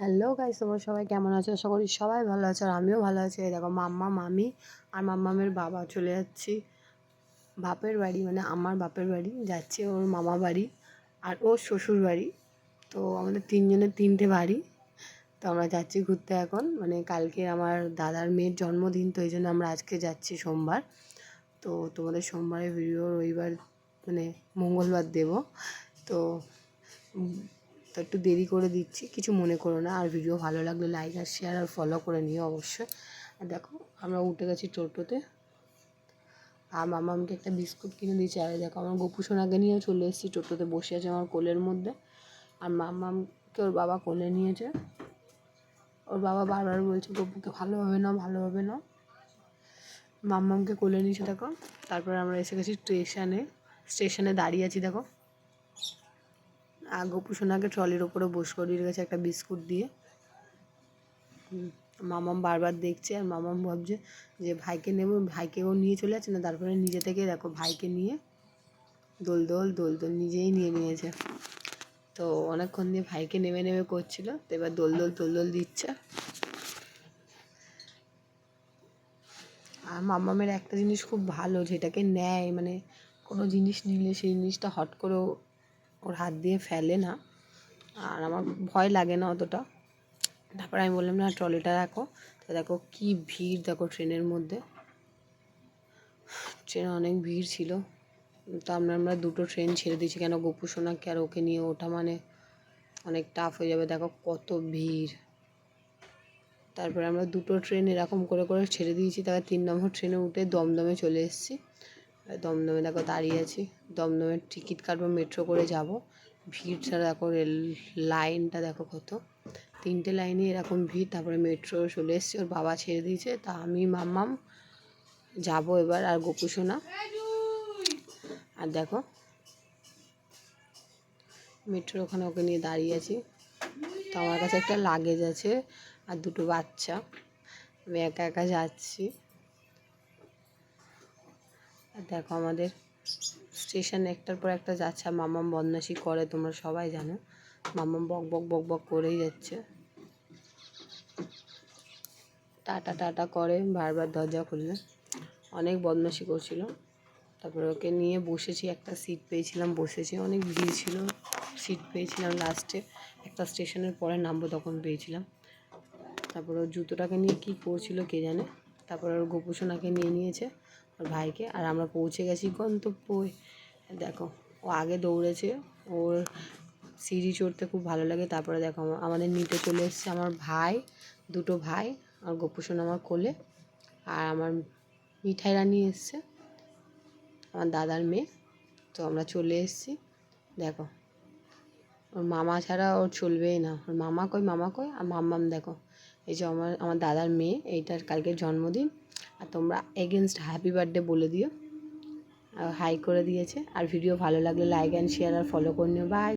Hello guys, তোমরা সবাই কেমন আছো? আশা করি সবাই ভালো আছো, আর আমিও ভালো আছি। এই দেখো মাম্মা, মামি আর মাম্মামের বাবা চলে যাচ্ছি বাপের বাড়ি, মানে আমার বাপের বাড়ি। যাচ্ছি ওর মামা বাড়ি আর ওর শ্বশুর বাড়ি। তো আমাদের তিনজনের তিনটে বাড়ি। তো আমরা যাচ্ছি ঘুরতে এখন, মানে কালকে আমার দাদার মেয়ের জন্মদিন, তো এই জন্য আমরা আজকে যাচ্ছি সোমবার। তো তোমাদের সোমবারের ভিডিও রবিবার মানে মঙ্গলবার দেব। তো তো একটু দেরি করে দিচ্ছি, কিছু মনে করো না। আর ভিডিও ভালো লাগলে লাইক আর শেয়ার আর ফলো করে নিও অবশ্যই। আর দেখো আমরা উঠে গেছি টোটোতে, আর মামামকে একটা বিস্কুট কিনে দিয়েছি। আর দেখো আমার গপু সোনাকে নিয়েও চলে এসেছি, টোটোতে বসে আছে আমার কোলের মধ্যে। আর মামামকে ওর বাবা কোলে নিয়েছে। ওর বাবা বারবার বলছে গপুকে ভালোভাবে নাও, ভালোভাবে নাও। মাম্মামকে কোলে নিয়েছে দেখো। তারপরে আমরা এসে গেছি স্টেশনে দাঁড়িয়ে আছি দেখো। আর গপু সোনাকে ট্রলির ওপরে বস করিয়ে গেছে একটা বিস্কুট দিয়ে। মামাম বারবার দেখছে, আর মামাম ভাবছে যে ভাইকে নেব, ভাইকেও নিয়ে চলে যাচ্ছে না। তারপরে নিজে থেকে দেখো ভাইকে নিয়ে দোল দোল দোল দোল নিজেই নিয়ে নিয়েছে। তো অনেকক্ষণ দিয়ে ভাইকে নেমে নেমে করছিল, তো এবার দোল দোল দোল দোল দিচ্ছে। আর মামামের একটা জিনিস খুব ভালো, যেটাকে নেয়, মানে কোনো জিনিস নিলে সেই জিনিসটা হট করে ওর হাত দিয়ে ফেলে না। আর আমার ভয় লাগে না অতটা। তারপরে আমি বললাম না ট্রলিটা রাখো। তো দেখো কি ভিড়, দেখো ট্রেনের মধ্যে, ট্রেনে অনেক ভিড় ছিল। তো আমরা দুটো ট্রেন ছেড়ে দিয়েছি, কেন গপু সোনাকে আর ওকে নিয়ে ওঠা মানে অনেক টাফ হয়ে যাবে। দেখো কত ভিড়। তারপরে আমরা দুটো ট্রেন এরকম করে করে ছেড়ে দিয়েছি। তারপর 3 নম্বর ট্রেনে উঠে দমদমে চলে এসেছি। দমদমে দেখো দাঁড়িয়ে আছি, দমদমের টিকিট কাটবো, মেট্রো করে যাব। ভিড় ছাড়া দেখো রেল লাইনটা দেখো কত, 3টে লাইনে এরকম ভিড়। তারপরে মেট্রো চলে এসেছি, ওর বাবা ছেড়ে দিয়েছে। তা আমি মাম্মাম যাবো এবার, আর গপু সোনা। আর দেখো মেট্রোর ওখানে ওকে নিয়ে দাঁড়িয়ে আছি। তো আমার কাছে একটা লাগেজ আছে আর দুটো বাচ্চা, আমি একা একা যাচ্ছি। আর দেখো আমাদের স্টেশন একটার পর একটা যাচ্ছে, আর মাম্মাম বদমাশি করে, তোমরা সবাই জানো। মাম্মাম বক বক বক বক করেই যাচ্ছে, টাটা টাটা করে বারবার দরজা খুললে, অনেক বদমাশি করছিল। তারপরে ওকে নিয়ে বসেছি, একটা সিট পেয়েছিলাম, বসেছি। অনেক ভিড় ছিল, সিট পেয়েছিলাম লাস্টে, একটা স্টেশনের পরে নামবো তখন পেয়েছিলাম। তারপর ওর জুতোটাকে নিয়ে কী করছিল কে জানে। তারপর ওর গপু সোনাকে নিয়ে নিয়েছে, ওর ভাইকে। আর আমরা পৌঁছে গেছি গন্তব্যে। দেখো ও আগে দৌড়েছে, ওর সিঁড়ি চড়তে খুব ভালো লাগে। তারপরে দেখো আমাদের নিতে চলে এসেছে আমার ভাই, দুটো ভাই, আর গপু সোনা আমার কোলে। আর আমার মিঠাই রানী এসছে, আমার দাদার মেয়ে। তো আমরা চলে এসেছি। দেখো ওর মামা ছাড়া ওর চলবেই না, ওর মামা কই মামা কই। আর মাম্মাম দেখো, এই যে আমার দাদার মেয়ে, এইটার কালকের জন্মদিন। আর তোমরা এগেনস্ট হ্যাপি বার্থডে বলে দিও। হাই করে দিয়েছে। আর ভিডিও ভালো লাগলে লাইক অ্যান্ড শেয়ার আর ফলো করে নিও। বাই।